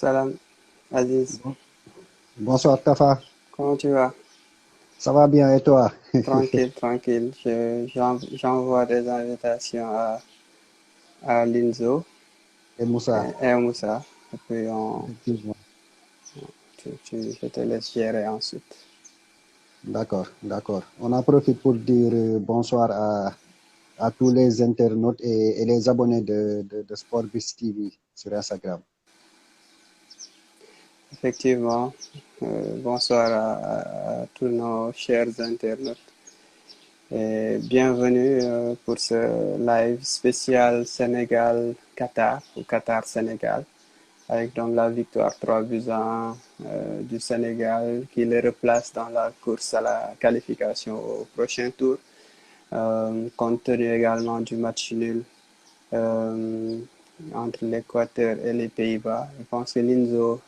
Salam, Aziz. Bon- Bonsoir Tafa, Comment tu vas? ça va bien et toi? Tranquille, tranquille. J'envoie des invitations à Linzo Et Moussa, et à Moussa. Et puis, effectivement. je te laisse gérer ensuite. D'accord, d'accord. On en profite pour dire bonsoir à tous les internautes et les abonnés de SportBiz TV sur Instagram. Effectivement, bonsoir à tous nos chers internautes. Et bienvenue pour ce live spécial Sénégal-Qatar ou Qatar-Sénégal, avec donc la victoire 3 buts à 1 du Sénégal qui les replace dans la course à la qualification au prochain tour, compte tenu également du match nul euh, entre l'Équateur et les Pays-Bas. Je pense que Linzo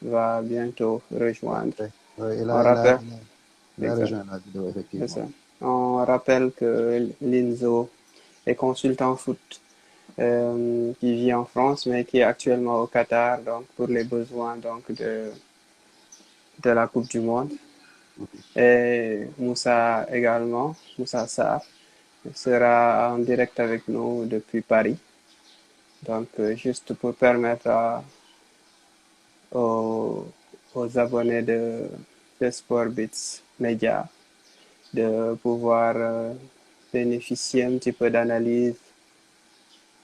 va bientôt rejoindre. Ouais, ouais, On rappelle, il a exact, rejoint la vidéo, c'est effectivement. ça. On rappelle que Linzo est consultant foot qui vit en France, mais qui est actuellement au Qatar, donc pour les besoins de la Coupe du Monde. Et Moussa également, Moussa Sarr, sera en direct avec nous depuis Paris. Donc, juste pour permettre aux, aux abonnés de Sportbits Media de pouvoir bénéficier un petit peu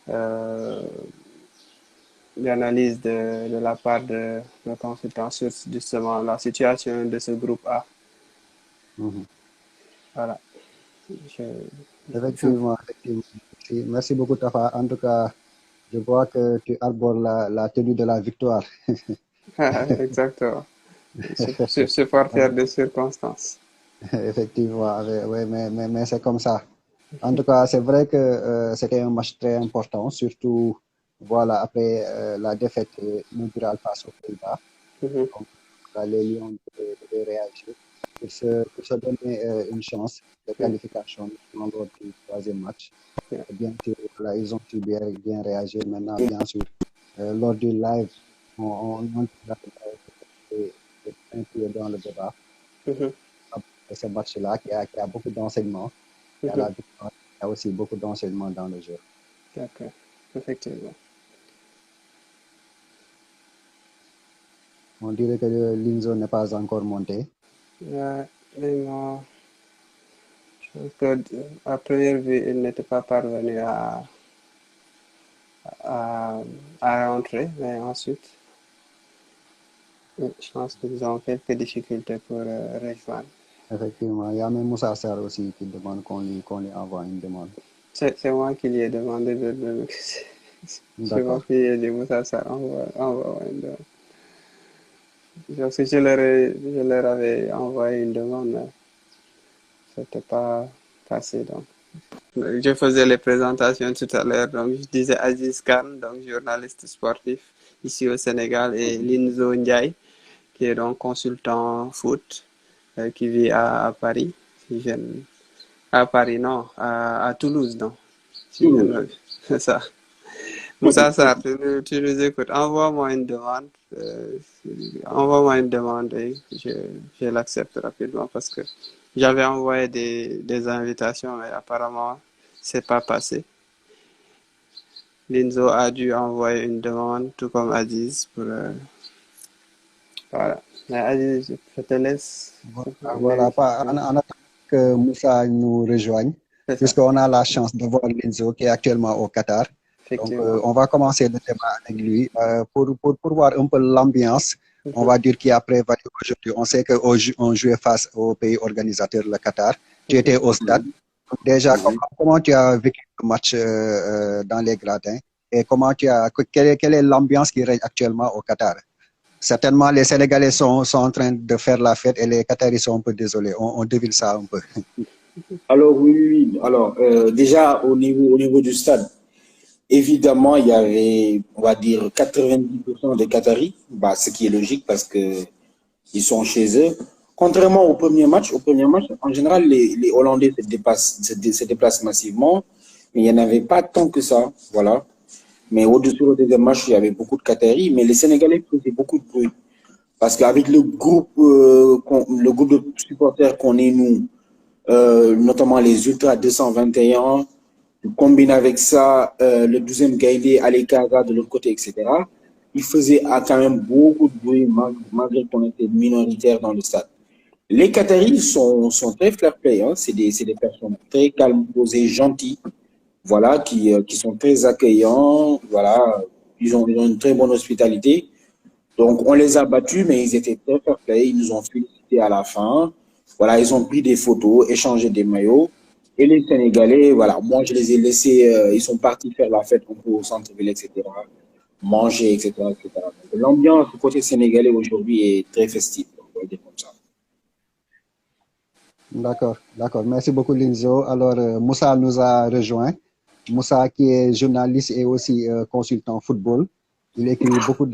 euh, d'analyse de la part de nos consultants sur justement la situation de ce groupe A. Mhm. Voilà. Je- Effectivement, effectivement. Merci beaucoup Tafa. En tout cas, je vois que tu arbores la tenue de la victoire. Exactement. Supporter de circonstances. Effectivement, ouais, mais c'est comme ça. En tout cas, c'est vrai que c'était un match très important, surtout voilà, après la défaite inaugurale face aux Pays-Bas. Mhm. Donc, là, les Lions devaient réagir pour se donner une chance de Mhm. qualification lors du troisième match. Yeah. Et bien sûr, là, ils ont su bien réagir. Maintenant, bien sûr, lors du live, on est inclus dans le débat. Mhm. Et ce match-là qui a beaucoup d'enseignements. Il y a Mhm. la victoire, il y a aussi beaucoup d'enseignements dans le jeu. D'accord. Effectivement. On dirait que l'Inzo n'est pas encore monté. Ouais, vraiment, je pense que à première vue, il n'était pas parvenu à, à rentrer, mais ensuite, je pense qu'ils ont quelques difficultés pour rejoindre. Effectivement, il y a même Moussa Sarr aussi qui demande qu'on lui envoie une demande. C'est moi qui lui ai demandé c'est moi D'accord. qui lui ai dit, Moussa, ça envoie une demande. Parce que je leur avais envoyé une demande, mais c'était pas passé, donc. Je faisais les présentations tout à l'heure, donc je disais Aziz Khan, donc journaliste sportif ici au Sénégal, et Linzo Ndiaye, qui est donc consultant foot, qui vit à Paris. Si je ne- À Paris, non, à Toulouse, non. Si je Toulouse. ne- C'est ça. Moussa Sarr, tu nous écoutes. Envoie-moi une demande. Envoie-moi une demande et je l'accepte rapidement parce que j'avais envoyé des invitations, mais apparemment, c'est pas passé. Linzo a dû envoyer une demande, tout comme Aziz, pour, voilà. Mais Aziz, je te laisse. Voilà, en attendant que Moussa nous rejoigne, C'est ça, puisqu'on a la chance de voir l'Inzo qui est actuellement au Qatar. Donc, effectivement. on va commencer le débat avec lui pour voir un peu l'ambiance. On Mhm, va dire qui a prévalu aujourd'hui. On sait qu'on jouait face au pays organisateur, le Qatar. Tu mhm. étais au stade. Mhm. Donc, déjà, Mhm. comment tu as vécu le match dans les gradins et quelle est l'ambiance qui règne actuellement au Qatar? Certainement, les Sénégalais sont en train de faire la fête et les Qataris sont un peu désolés. On devine ça un peu. Alors, oui, oui, oui. Alors, déjà, au niveau du stade, évidemment, il y avait, on va dire, 90% des Qataris, bah, ce qui est logique parce que ils sont chez eux. Contrairement au premier match, en général, les Hollandais se déplacent massivement, mais il n'y en avait pas tant que ça. Voilà. Mais au-dessus du deuxième match, il y avait beaucoup de Qataris, mais les Sénégalais faisaient beaucoup de bruit. Parce qu'avec le groupe de supporters qu'on est nous, notamment les Ultras 221, tu combines avec ça le 12e Gaïdé, Alekaga de l'autre côté, etc. Il faisait quand même beaucoup de bruit malgré qu'on était minoritaire dans le stade. Les Qataris sont très fair-play, hein. C'est des personnes très calmes, posées, gentilles, voilà, qui sont très accueillants, voilà, ils ont une très bonne hospitalité. Donc, on les a battus, mais ils étaient très fair-play, ils nous ont félicités à la fin. Voilà, ils ont pris des photos, échangé des maillots. Et les Sénégalais, voilà, moi, je les ai laissés, ils sont partis faire la fête un peu au centre-ville, etc., manger, etc., etc. Donc, l'ambiance du côté sénégalais aujourd'hui est très festive, on va dire comme ça. D'accord, d'accord. Merci beaucoup, Linzo. Alors, Moussa nous a rejoint. Moussa, qui est journaliste et aussi consultant football. Il écrit beaucoup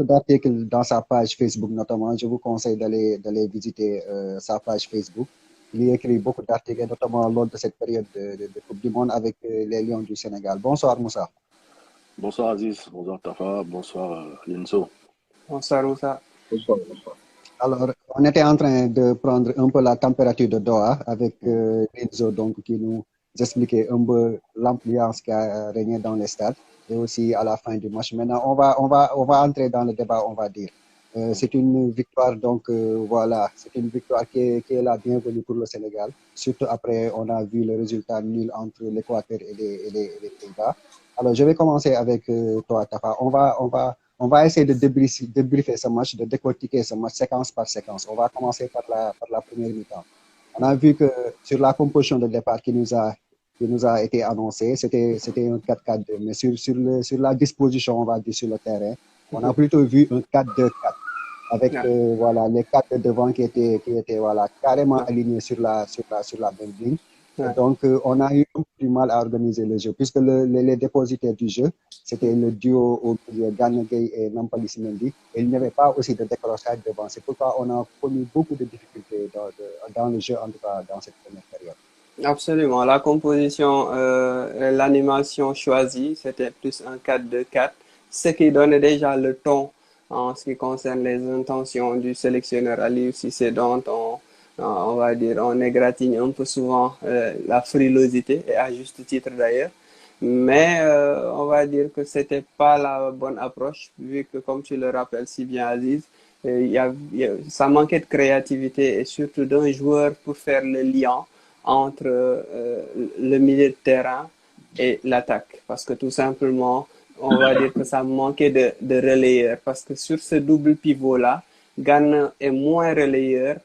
d'articles dans sa page Facebook, notamment. Je vous conseille d'aller visiter sa page Facebook. Il y écrit beaucoup d'articles, notamment lors de cette période de Coupe du Monde avec les Lions du Sénégal. Bonsoir, Moussa. Bonsoir Aziz, bonsoir Tafa, bonsoir Linzo. Bonsoir, Moussa. Bonsoir, bonsoir. Alors, on était en train de prendre un peu la température de Doha avec Linzo, donc, qui nous expliquait un peu l'ambiance qui a régné dans les stades et aussi à la fin du match. Maintenant, on va entrer dans le débat, on va dire. C'est une victoire, donc voilà, c'est une victoire qui est la bienvenue pour le Sénégal. Surtout après, on a vu le résultat nul entre l'Équateur et les Pays-Bas. Alors, je vais commencer avec toi, Tafa. On va essayer de débriefer ce match, de décortiquer ce match séquence par séquence. On va commencer par la première mi-temps. On a vu que sur la composition de départ qui nous a été annoncée, c'était un 4-4-2. Mais sur la disposition, on va dire, sur le terrain, on a plutôt vu un 4-2-4 avec voilà, les quatre de devant qui étaient voilà, carrément alignés sur la même ligne. Ouais. Donc, on a eu un peu du mal à organiser le jeu, puisque les dépositaires du jeu, c'était le duo au milieu Gana Gueye et Nampalys Mendy, et il n'y avait pas aussi de décrochage devant. C'est pourquoi on a connu beaucoup de difficultés dans le jeu, en tout cas dans cette première période. Absolument. La composition, l'animation choisie, c'était plus un 4-2-4, ce qui donnait déjà le ton en ce qui concerne les intentions du sélectionneur Aliou Cissé, dont on va dire, on égratigne un peu souvent la frilosité, et à juste titre d'ailleurs. Mais on va dire que c'était pas la bonne approche, vu que, comme tu le rappelles si bien, Aziz, ça manquait de créativité et surtout d'un joueur pour faire le lien entre le milieu de terrain et l'attaque. Parce que tout simplement, on va dire que ça manquait de relayeur. Parce que sur ce double pivot-là, Gana est moins relayeur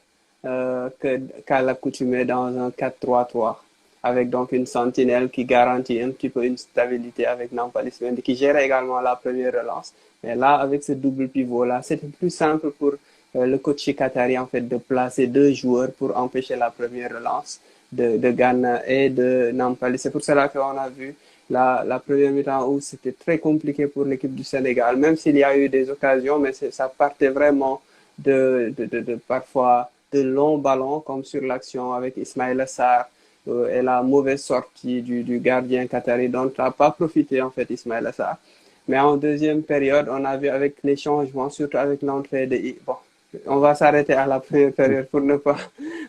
qu'à l'accoutumée dans un 4-3-3. Avec donc une sentinelle qui garantit un petit peu une stabilité avec Nampalys Mendy, qui gère également la première relance. Mais là, avec ce double pivot-là, c'était plus simple pour le coach qatari en fait de placer deux joueurs pour empêcher la première relance de Gana et de Nampalys. C'est pour cela qu'on a vu la première mi-temps où c'était très compliqué pour l'équipe du Sénégal, même s'il y a eu des occasions, mais ça partait vraiment de parfois de longs ballons, comme sur l'action avec Ismaïla Sarr et la mauvaise sortie du gardien qatari, dont n'a pas profité en fait Ismaïla Sarr. Mais en deuxième période, on a vu avec les changements, surtout avec l'entrée de... Bon, on va s'arrêter à la première période pour ne pas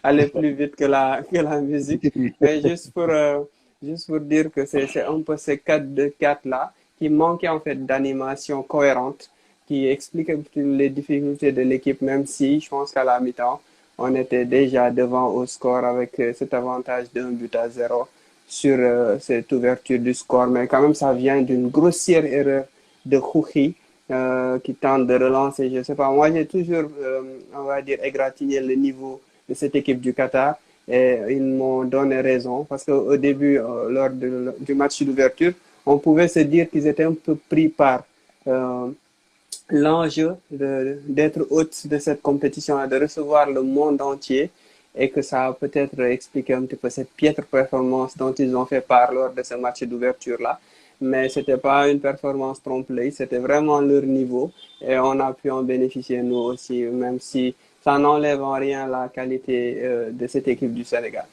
aller plus vite que la musique. Mais juste pour dire que c'est un peu ces 4-2-4-là qui manquaient en fait d'animation cohérente, qui explique un peu les difficultés de l'équipe, même si je pense qu'à la mi-temps, on était déjà devant au score avec cet avantage d'1-0 sur cette ouverture du score. Mais quand même, ça vient d'une grossière erreur de Khouchi qui tente de relancer. Je ne sais pas, moi j'ai toujours, on va dire, égratigné le niveau de cette équipe du Qatar et ils m'ont donné raison parce qu'au début, lors du match d'ouverture, on pouvait se dire qu'ils étaient un peu pris par l'enjeu d'être hôte de cette compétition et de recevoir le monde entier et que ça a peut-être expliqué un petit peu cette piètre performance dont ils ont fait part lors de ce match d'ouverture-là. Mais ce n'était pas une performance trompe-l'œil, c'était vraiment leur niveau et on a pu en bénéficier nous aussi, même si ça n'enlève en rien la qualité de cette équipe du Sénégal.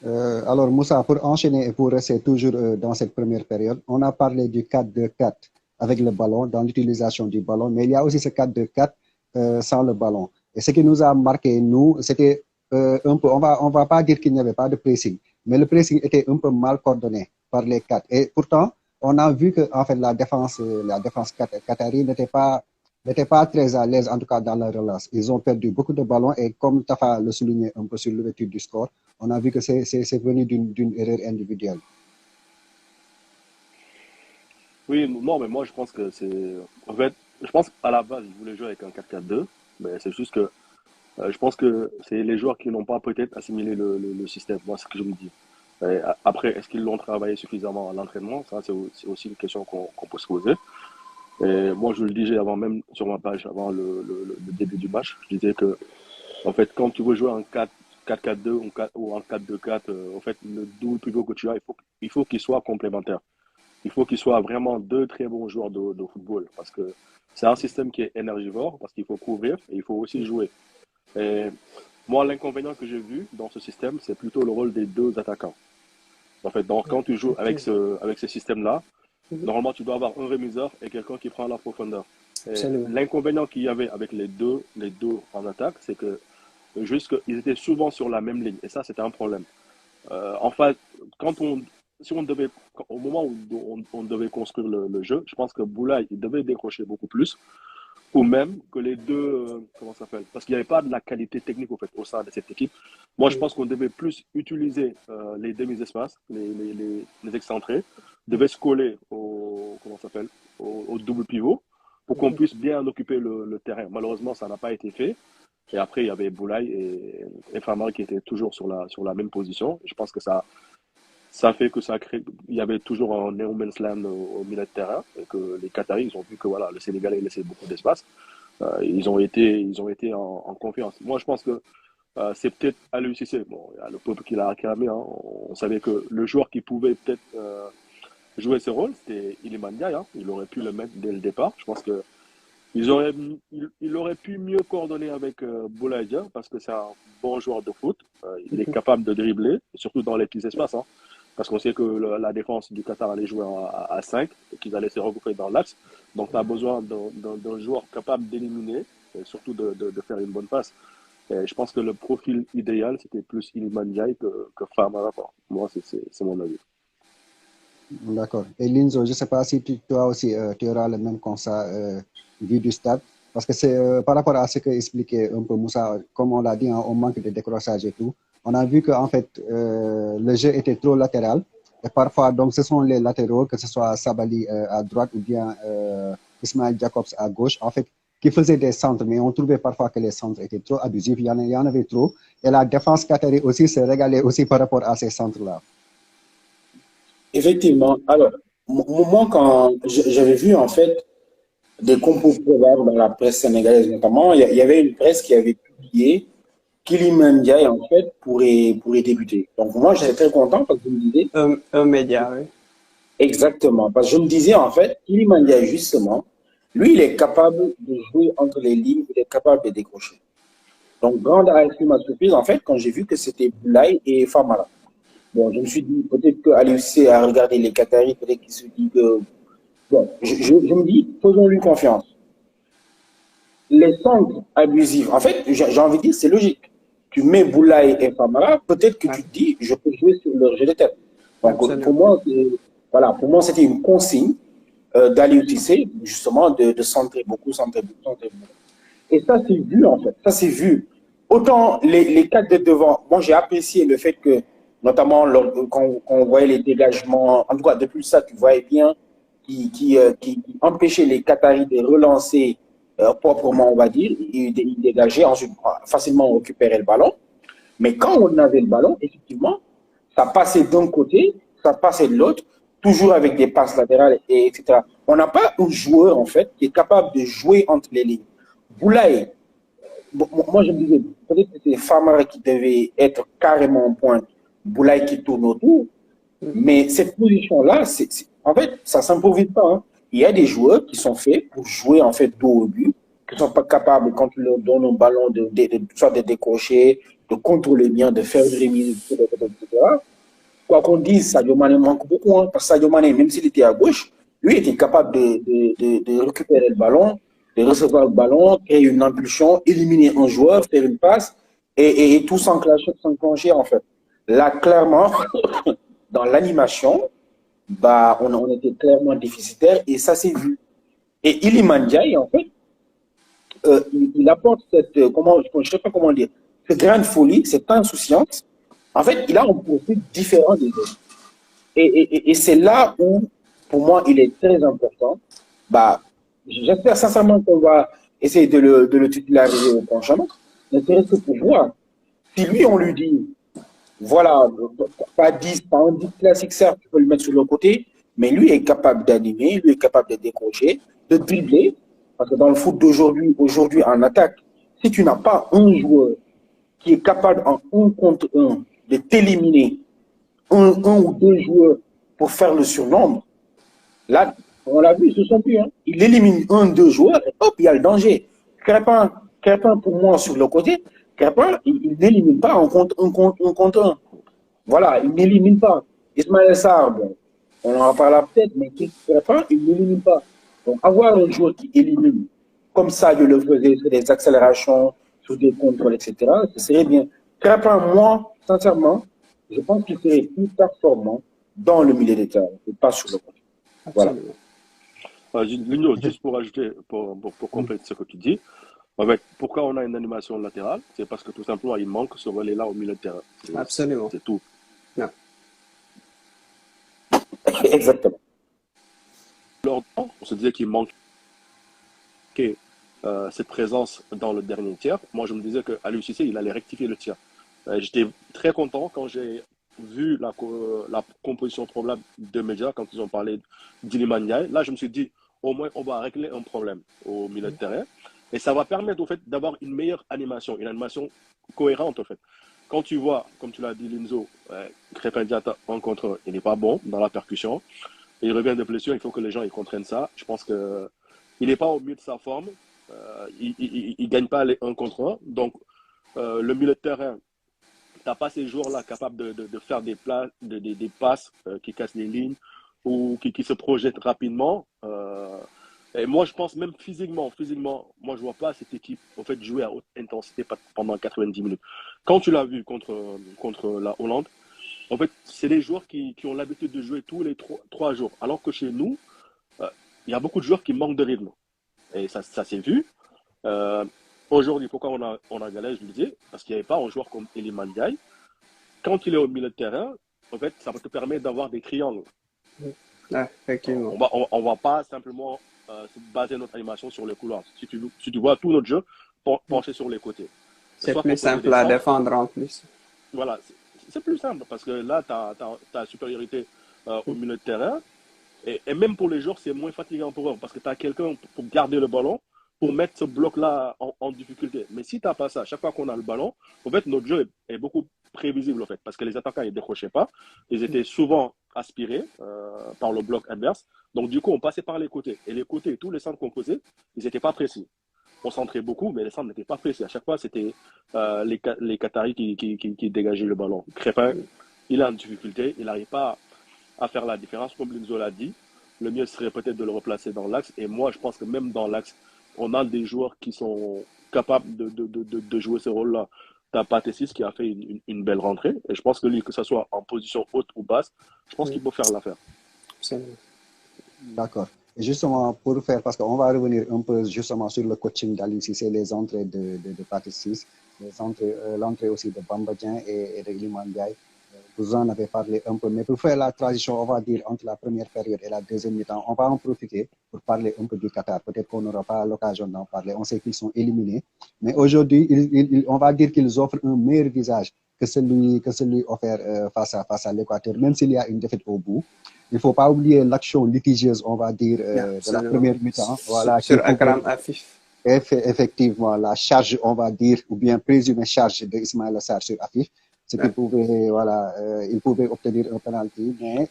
Alors, Moussa, pour enchaîner et pour rester toujours dans cette première période, on a parlé du 4-2-4 avec le ballon, dans l'utilisation du ballon, mais il y a aussi ce 4-2-4 sans le ballon. Et ce qui nous a marqué, nous, c'était un peu, on va pas dire qu'il n'y avait pas de pressing, mais le pressing était un peu mal coordonné par les quatre. Et pourtant, on a vu que en fait, la défense qatari n'était pas très à l'aise, en tout cas dans la relance. Ils ont perdu beaucoup de ballons et comme Tafa le soulignait un peu sur l'ouverture du score, on a vu que c'est venu d'une erreur individuelle. Oui, non, mais moi je pense que c'est. En fait, je pense qu'à la base, ils voulaient jouer avec un 4-4-2, mais c'est juste que je pense que c'est les joueurs qui n'ont pas peut-être assimilé le système. Moi, c'est ce que je me dis. Après, est-ce qu'ils l'ont travaillé suffisamment à l'entraînement? Ça, c'est aussi une question qu'on peut se poser. Et moi, je le disais avant même sur ma page, avant le début du match, je disais que, en fait, quand tu veux jouer en 4-4-2 ou en 4-2-4, en fait, le double pivot que tu as, il faut qu'il soit complémentaire. Il faut qu'ils soient vraiment deux très bons joueurs de football parce que c'est un système qui est énergivore parce qu'il faut couvrir et il faut aussi jouer. Et moi, l'inconvénient que j'ai vu dans ce système, c'est plutôt le rôle des deux attaquants. En fait, donc, quand tu joues avec ce système-là, normalement, tu dois avoir un remiseur et quelqu'un qui prend la profondeur. L'inconvénient qu'il y avait avec les deux en attaque, c'est que juste qu'ils étaient souvent sur la même ligne et ça, c'était un problème. En fait, quand on, si on devait, au moment où on devait construire le jeu, je pense que Boulaye, il devait décrocher beaucoup plus, ou même que les deux, comment ça s'appelle? Parce qu'il n'y avait pas de la qualité technique au fait, au sein de cette équipe. Moi, je pense qu'on devait plus utiliser les demi-espaces, les excentrés, devaient se coller au, comment ça s'appelle? Au double pivot pour qu'on puisse bien occuper le terrain. Malheureusement, ça n'a pas été fait. Et après, il y avait Boulaye et Famara qui étaient toujours sur la même position. Je pense que ça fait que ça crée, il y avait toujours un no man's land au milieu de terrain et que les Qataris, ils ont vu que voilà, le Sénégalais laissait beaucoup d'espace. Ils ont été en confiance. Moi, je pense que c'est peut-être Aliou Cissé. Bon, il y a le peuple qui l'a acclamé. Hein. On savait que le joueur qui pouvait peut-être jouer ce rôle, c'était Iliman Ndiaye. Hein. Il aurait pu le mettre dès le départ. Je pense que il aurait pu mieux coordonner avec Boulaye Dia parce que c'est un bon joueur de foot. Il est capable de dribbler, surtout dans les petits espaces. Hein. Parce qu'on sait que la défense du Qatar allait jouer à 5 et qu'ils allaient se regrouper dans l'axe. Donc, tu as besoin d'un joueur capable d'éliminer et surtout de faire une bonne passe. Et je pense que le profil idéal, c'était plus Iliman Ndiaye que Famara. Moi, c'est mon avis. D'accord. Et Linzo, je ne sais pas si toi aussi, tu auras le même constat vu du stade. Parce que c'est par rapport à ce que expliquait un peu Moussa, comme on l'a dit, hein, on manque de décrochage et tout. On a vu qu'en fait, le jeu était trop latéral. Et parfois, donc, ce sont les latéraux, que ce soit Sabali à droite ou bien Ismaël Jacobs à gauche, en fait, qui faisaient des centres. Mais on trouvait parfois que les centres étaient trop abusifs. Il y en avait trop. Et la défense qatari aussi se régalait aussi par rapport à ces centres-là. Effectivement. Alors, moi, quand j'avais vu, en fait, des compos probables dans la presse sénégalaise notamment, il y avait une presse qui avait publié qu'Iliman Ndiaye, en fait, pourrait débuter. Donc, moi, j'étais très content parce que je me disais, Un média, oui. exactement, parce que je me disais, en fait, qu'Iliman Ndiaye, justement, lui, il est capable de jouer entre les lignes, il est capable de décrocher. Donc, grande à ma surprise, en fait, quand j'ai vu que c'était Boulaye et Famara. Bon, je me suis dit, peut-être qu'Aliou Cissé a regardé les Qataris, peut-être qu'il se dit que. Bon, je me dis, faisons-lui confiance. Les centres abusifs, en fait, j'ai envie de dire, c'est logique. Tu mets Boulaye et Famara, peut-être que tu te dis, je peux jouer sur leur jeu de tête. Donc, pour moi, voilà, pour moi, c'était une consigne d'Aliou Cissé, justement, de centrer beaucoup, centrer beaucoup, centrer beaucoup. Et ça, c'est vu, en fait. Ça, c'est vu. Autant les quatre de devant, moi, j'ai apprécié le fait que, notamment quand on voyait les dégagements, en tout cas, depuis ça, tu voyais bien qui empêchait les Qataris de relancer proprement, on va dire. Ils dégageaient, ensuite, facilement, on récupérait le ballon. Mais quand on avait le ballon, effectivement, ça passait d'un côté, ça passait de l'autre, toujours avec des passes latérales, etc. On n'a pas un joueur, en fait, qui est capable de jouer entre les lignes. Boulaye, moi je me disais, peut-être que c'est Famara qui devait être carrément en pointe, Boulaye qui tourne autour, mais cette position-là, en fait, ça ne s'improvise pas. Hein. Il y a des joueurs qui sont faits pour jouer en fait dos au but, qui ne sont pas capables, quand tu leur donnes un ballon, soit de décrocher, de contrôler bien, de faire dribbler, etc. Quoi qu'on dise, Sadio Mané manque beaucoup, hein, parce que Sadio Mané, même s'il était à gauche, lui était capable de récupérer le ballon, de recevoir le ballon, créer une impulsion, éliminer un joueur, faire une passe, et tout s'enclencher en fait. Là, clairement, dans l'animation, bah, on était clairement déficitaire, et ça s'est vu. Et Iliman Ndiaye, en fait, il apporte cette, je ne sais pas comment dire, cette grande folie, cette insouciance. En fait, il a un profil différent des autres. Et c'est là où, pour moi, il est très important. Bah, j'espère sincèrement qu'on va essayer de le titulariser au prochain match. Ne serait-ce que pour voir. Si lui, on lui dit, voilà, pas 10, pas un 10 classique, certes, tu peux le mettre sur le côté, mais lui est capable d'animer, lui est capable de décrocher, de dribbler. Parce que dans le foot d'aujourd'hui, aujourd'hui en attaque, si tu n'as pas un joueur qui est capable en 1 contre 1 de t'éliminer un ou deux joueurs pour faire le surnombre, là, on l'a vu, ils se sont plus. Hein. Il élimine 1, 2 joueurs et hop, il y a le danger. Crépin pour moi, sur le côté, Crépin, il n'élimine pas en contre 1. Voilà, il n'élimine pas. Ismaël Sarr, bon, on en reparlera peut-être, mais Crépin, il n'élimine pas. Donc, avoir un joueur qui élimine, comme ça, je le faisais sur des accélérations, sur des contrôles, etc., ce serait bien. Crépin, moi, sincèrement, je pense qu'il serait plus performant dans le milieu des terrains et pas sur le côté. Voilà. Lino, juste pour ajouter, pour compléter ce que tu dis, en fait, pourquoi on a une animation latérale? C'est parce que tout simplement, il manque ce relais-là au milieu de terrain. Absolument. C'est tout. Yeah. Exactement. On se disait qu'il manquait cette présence dans le dernier tiers. Moi, je me disais qu'à l'UCC, il allait rectifier le tir. J'étais très content quand j'ai vu la composition probable de médias, quand ils ont parlé d'Iliman Ndiaye. Là, je me suis dit, au moins, on va régler un problème au milieu de terrain. Et ça va permettre, au fait, d'avoir une meilleure animation, une animation cohérente, en fait. Quand tu vois, comme tu l'as dit, Linzo, Crépin Diatta en contre, il n'est pas bon dans la percussion. Et il revient de blessure, il faut que les gens ils comprennent ça. Je pense qu'il n'est pas au mieux de sa forme. Il ne gagne pas les 1 contre 1. Donc, le milieu de terrain, tu n'as pas ces joueurs-là capables de faire des passes qui cassent les lignes ou qui se projettent rapidement. Et moi, je pense même physiquement, moi, je ne vois pas cette équipe en fait, jouer à haute intensité pendant 90 minutes. Quand tu l'as vu contre la Hollande, en fait, c'est des joueurs qui ont l'habitude de jouer tous les 3 jours. Alors que chez nous, il y a beaucoup de joueurs qui manquent de rythme. Et ça s'est vu. Aujourd'hui, pourquoi on a galéré, je le disais, parce qu'il n'y avait pas un joueur comme Iliman Ndiaye. Quand il est au milieu de terrain, en fait, ça te permet d'avoir des triangles. Ah, effectivement. On va pas simplement baser notre animation sur les couloirs. Si tu vois tout notre jeu pencher sur les côtés. C'est plus simple à défendre en plus. Voilà, c'est plus simple parce que là, tu as la supériorité au milieu de terrain. Et même pour les joueurs, c'est moins fatigant pour eux parce que tu as quelqu'un pour garder le ballon, pour mettre ce bloc-là en difficulté. Mais si tu n'as pas ça, chaque fois qu'on a le ballon, en fait, notre jeu est beaucoup prévisible en fait, parce que les attaquants ils décrochaient pas, ils étaient souvent aspirés par le bloc adverse. Donc du coup, on passait par les côtés. Et les côtés, tous les centres qu'on posait, ils n'étaient pas précis. On centrait beaucoup, mais les centres n'étaient pas précis. À chaque fois, c'était les Qataris qui dégageaient le ballon. Crépin, il a une difficulté, il n'arrive pas à faire la différence. Comme Linzo l'a dit, le mieux serait peut-être de le replacer dans l'axe. Et moi, je pense que même dans l'axe, on a des joueurs qui sont capables de jouer ce rôle-là. Tu as Pathé6 qui a fait une belle rentrée. Et je pense que lui, que ce soit en position haute ou basse, je pense qu'il peut faire l'affaire. D'accord. Et justement, pour faire, parce qu'on va revenir un peu justement sur le coaching d'Aliou Cissé, les entrées de Pathé6, l'entrée aussi de Bamba Dieng et de Iliman Ndiaye. Vous en avez parlé un peu, mais pour faire la transition, on va dire, entre la première période et la deuxième mi-temps, on va en profiter pour parler un peu du Qatar. Peut-être qu'on n'aura pas l'occasion d'en parler. On sait qu'ils sont éliminés. Mais aujourd'hui, on va dire qu'ils offrent un meilleur visage que celui offert face à l'Équateur, même s'il y a une défaite au bout. Il ne faut pas oublier l'action litigieuse, on va dire, de la première mi-temps. Voilà, sur Akram Afif. Effectivement, la charge, on va dire, ou bien présumée charge de Ismaïla Sarr sur Afif. Ce qu'il pouvait, voilà, il pouvait obtenir un penalty, mais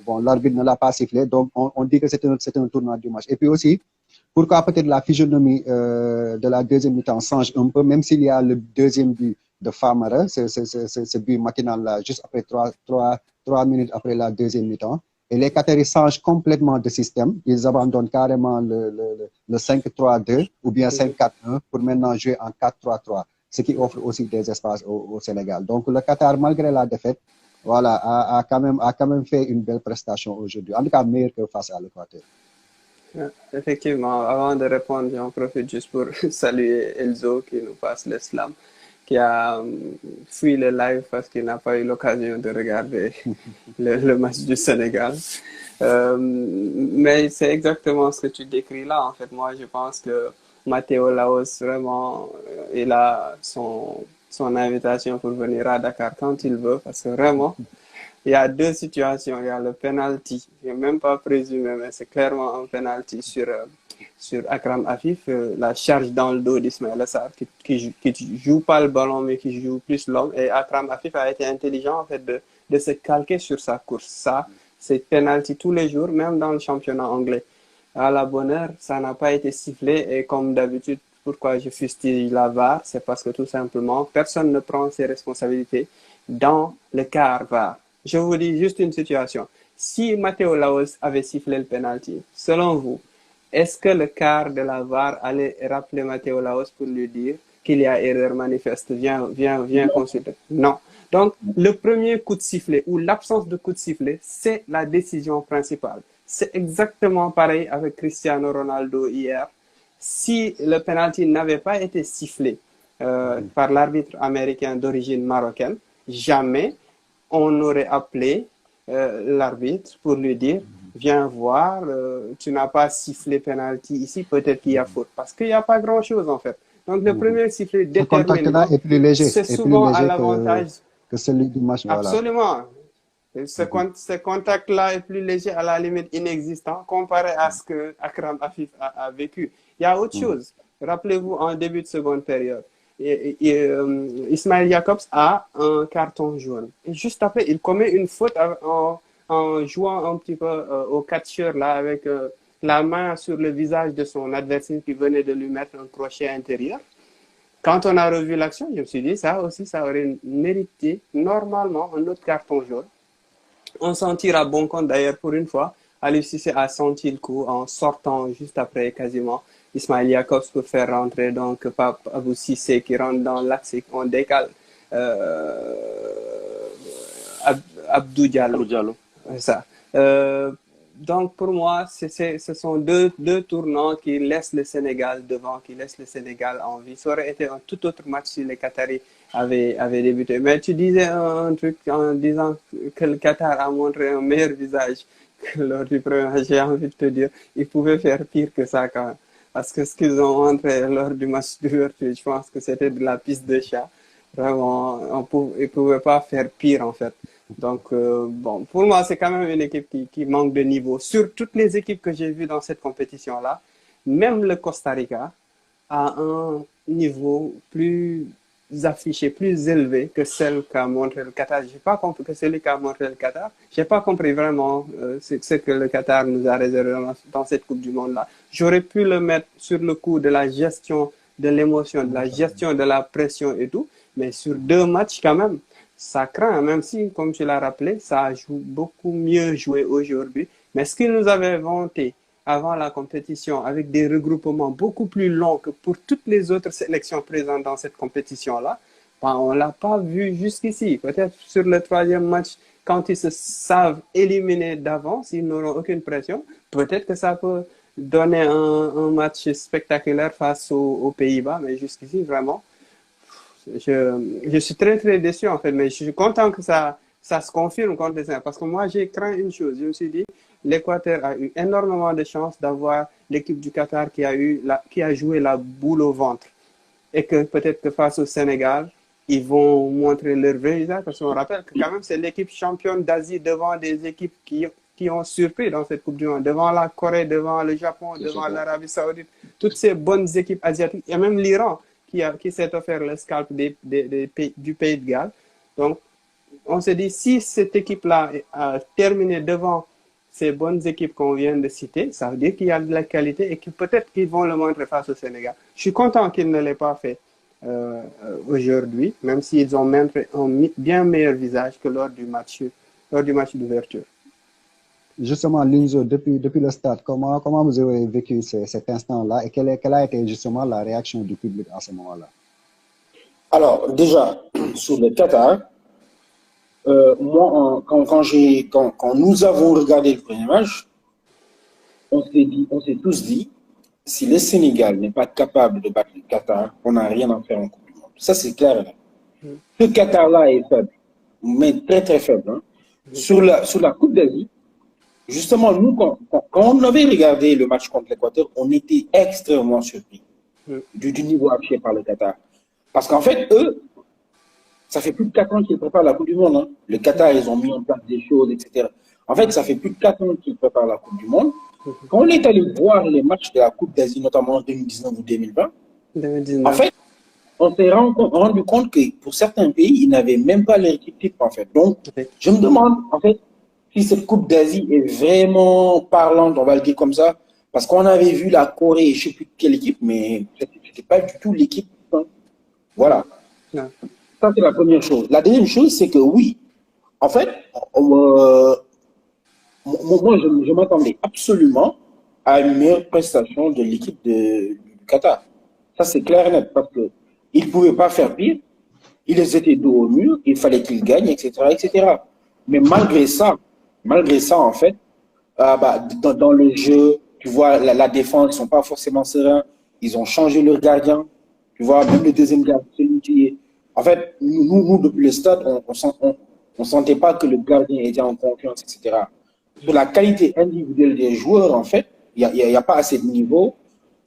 bon, l'arbitre ne l'a pas sifflé, donc on dit que c'est un tournoi du match. Et puis aussi, pourquoi peut-être la physionomie de la deuxième mi-temps change un peu, même s'il y a le deuxième but de Famara, ce but matinal-là, juste après 3 minutes après la deuxième mi-temps. Et les Qataris changent complètement de système. Ils abandonnent carrément le 5-3-2 ou bien 5-4-1 pour maintenant jouer en 4-3-3, ce qui offre aussi des espaces au Sénégal. Donc le Qatar, malgré la défaite, voilà, a quand même fait une belle prestation aujourd'hui. En tout cas, meilleure que face à l'Équateur. Effectivement, avant de répondre, j'en profite juste pour saluer Elzo qui nous passe l'islam, qui a fui le live parce qu'il n'a pas eu l'occasion de regarder le match du Sénégal. Mais c'est exactement ce que tu décris là. En fait, moi, je pense que Matteo Laos, vraiment, il a son invitation pour venir à Dakar quand il veut, parce que vraiment, il y a deux situations. Il y a le penalty. Je n'ai même pas présumé, mais c'est clairement un penalty sur Akram Afif, la charge dans le dos d'Ismaël Sarr, qui joue pas le ballon, mais qui joue plus l'homme. Et Akram Afif a été intelligent, en fait, de se calquer sur sa course. Ça, c'est penalty tous les jours, même dans le championnat anglais. À la bonne heure, ça n'a pas été sifflé. Et comme d'habitude, pourquoi je fustige la VAR, c'est parce que tout simplement, personne ne prend ses responsabilités dans le quart VAR. Je vous dis juste une situation. Si Matteo Laos avait sifflé le penalty, selon vous, est-ce que le quart de la VAR allait rappeler Matteo Laos pour lui dire qu'il y a erreur manifeste? Viens consulter. Non. Donc, le premier coup de sifflet ou l'absence de coup de sifflet, c'est la décision principale. C'est exactement pareil avec Cristiano Ronaldo hier. Si le penalty n'avait pas été sifflé par l'arbitre américain d'origine marocaine, jamais on aurait appelé l'arbitre pour lui dire viens voir, tu n'as pas sifflé penalty ici, peut-être qu'il y a faute. Parce qu'il n'y a pas grand-chose en fait. Donc le premier sifflet déterminant, ce contact-là est plus léger, c'est souvent à l'avantage. Que celui du match. Absolument. Voilà. Ce contact-là est plus léger, à la limite inexistant, comparé à ce que Akram Afif a vécu. Il y a autre chose. Rappelez-vous, en début de seconde période, Ismaël Jacobs a un carton jaune. Et juste après, il commet une faute en jouant un petit peu au catcheur là, avec la main sur le visage de son adversaire qui venait de lui mettre un crochet intérieur. Quand on a revu l'action, je me suis dit, ça aussi, ça aurait mérité normalement un autre carton jaune. On s'en tire à bon compte d'ailleurs pour une fois. Aliou Cissé a senti le coup en sortant juste après quasiment Ismaël Jacobs pour faire rentrer donc Pape Abou Cissé qui rentre dans l'axe et on décale Abdou Diallo. C'est ça. Donc pour moi, ce sont deux tournants qui laissent le Sénégal devant, qui laissent le Sénégal en vie. Ça aurait été un tout autre match si les Qataris avaient débuté. Mais tu disais un truc en disant que le Qatar a montré un meilleur visage que lors du premier match. J'ai envie de te dire, ils pouvaient faire pire que ça quand même. Parce que ce qu'ils ont montré lors du match d'ouverture, je pense que c'était de la piste de chat. Vraiment, ils ne pouvaient pas faire pire en fait. Donc, bon, pour moi, c'est quand même une équipe qui manque de niveau. Sur toutes les équipes que j'ai vues dans cette compétition-là, même le Costa Rica a un niveau plus affiché, plus élevé que celle qu'a montré le Qatar. Je n'ai pas compris que celui qu'a montré le Qatar. Je n'ai pas compris vraiment ce que le Qatar nous a réservé dans cette Coupe du Monde-là. J'aurais pu le mettre sur le coup de la gestion de l'émotion, de la gestion de la pression et tout, mais sur 2 matchs quand même, ça craint, même si, comme tu l'as rappelé, ça a beaucoup mieux joué aujourd'hui. Mais ce qu'ils nous avaient vanté avant la compétition, avec des regroupements beaucoup plus longs que pour toutes les autres sélections présentes dans cette compétition-là, ben, on ne l'a pas vu jusqu'ici. Peut-être sur le 3e match, quand ils se savent éliminer d'avance, ils n'auront aucune pression. Peut-être que ça peut donner un match spectaculaire face aux Pays-Bas, mais jusqu'ici, vraiment, je suis très très déçu en fait, mais je suis content que ça se confirme contre les Sénégalais, parce que moi j'ai craint une chose, je me suis dit l'Équateur a eu énormément de chance d'avoir l'équipe du Qatar qui a joué la boule au ventre, et que peut-être que face au Sénégal ils vont montrer leur vrai visage, parce qu'on rappelle que quand même c'est l'équipe championne d'Asie devant des équipes qui ont surpris dans cette Coupe du Monde, devant la Corée, devant le Japon, devant l'Arabie Saoudite, toutes ces bonnes équipes asiatiques, et même l'Iran qui s'est offert le scalp du Pays de Galles. Donc, on se dit, si cette équipe-là a terminé devant ces bonnes équipes qu'on vient de citer, ça veut dire qu'il y a de la qualité et que peut-être qu'ils vont le montrer face au Sénégal. Je suis content qu'ils ne l'aient pas fait aujourd'hui, même s'ils ont montré un bien meilleur visage que lors du match d'ouverture. Justement, Linzo, depuis le stade, comment vous avez vécu cet instant-là et quelle a été justement la réaction du public à ce moment-là? Alors, déjà, sur le Qatar, moi, quand nous avons regardé le premier match, on s'est tous dit, si le Sénégal n'est pas capable de battre le Qatar, on n'a rien à faire en Coupe du Monde. Ça, c'est clair. Ce Qatar-là est faible, mais très très faible. Hein. Sur la Coupe d'Asie, justement, nous, quand on avait regardé le match contre l'Équateur, on était extrêmement surpris du niveau affiché par le Qatar. Parce qu'en fait, eux, ça fait plus de 4 ans qu'ils préparent la Coupe du Monde. Hein. Le Qatar, ils ont mis en place des choses, etc. En fait, ça fait plus de 4 ans qu'ils préparent la Coupe du Monde. Quand on est allé voir les matchs de la Coupe d'Asie, notamment en 2019 ou 2020, en fait, on s'est rendu compte que pour certains pays, ils n'avaient même pas leur équipe type, en fait. Donc, je me demande, en fait, si cette Coupe d'Asie est vraiment parlante, on va le dire comme ça, parce qu'on avait vu la Corée, je ne sais plus quelle équipe, mais ce n'était pas du tout l'équipe. Hein. Voilà. Non. Ça, c'est la première chose. La deuxième chose, c'est que oui, en fait, moi, je m'attendais absolument à une meilleure prestation de l'équipe du Qatar. Ça, c'est clair et net, parce qu'ils ne pouvaient pas faire pire. Ils étaient dos au mur, il fallait qu'ils gagnent, etc., etc. Mais malgré ça, en fait, dans le jeu, tu vois, la défense, ils ne sont pas forcément sereins. Ils ont changé leur gardien. Tu vois, même le deuxième gardien, celui qui est... En fait, nous depuis le stade, on ne sentait pas que le gardien était en confiance, etc. Sur la qualité individuelle des joueurs, en fait, il n'y a pas assez de niveau.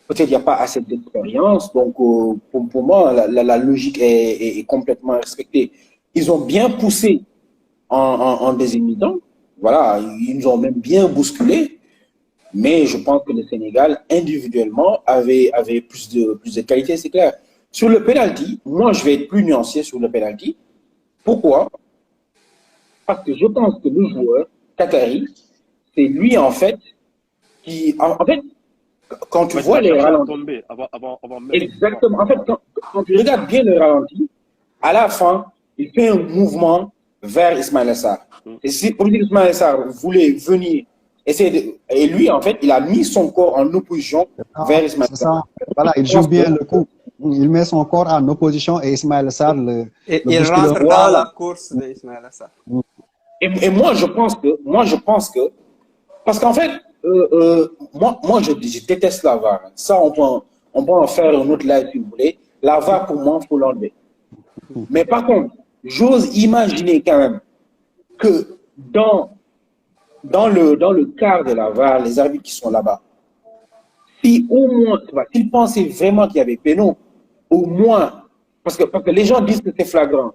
Peut-être il n'y a pas assez d'expérience. Donc, pour moi, la logique est complètement respectée. Ils ont bien poussé en deuxième mi-temps. Voilà, ils nous ont même bien bousculé. Mais je pense que le Sénégal, individuellement, avait plus de qualité, c'est clair. Sur le penalty, moi, je vais être plus nuancé sur le penalty. Pourquoi? Parce que je pense que le joueur, Qatari, c'est lui, en fait, qui... En fait, quand tu vois les ralentis... Exactement. En fait, quand tu regardes bien le ralenti, à la fin, il fait un mouvement vers Ismaïla Sarr. Et si pour dire Ismaïla Sarr voulait venir essayer et lui, en fait, il a mis son corps en opposition vers Ismaïla Sarr. Voilà, il joue bien le coup. Il met son corps en opposition et Ismaïla Sarr il rentre dans la course d'Ismaïla Sarr. Et moi, je pense que parce qu'en fait, moi, je déteste la VAR. Ça, on peut en faire un autre live si vous voulez. La VAR, pour moi, il faut l'enlever. Mais par contre, j'ose imaginer quand même que dans le quart de la VAR, les arbitres qui sont là-bas, si au moins, s'ils pensaient vraiment qu'il y avait péno, au moins, parce que les gens disent que c'est flagrant.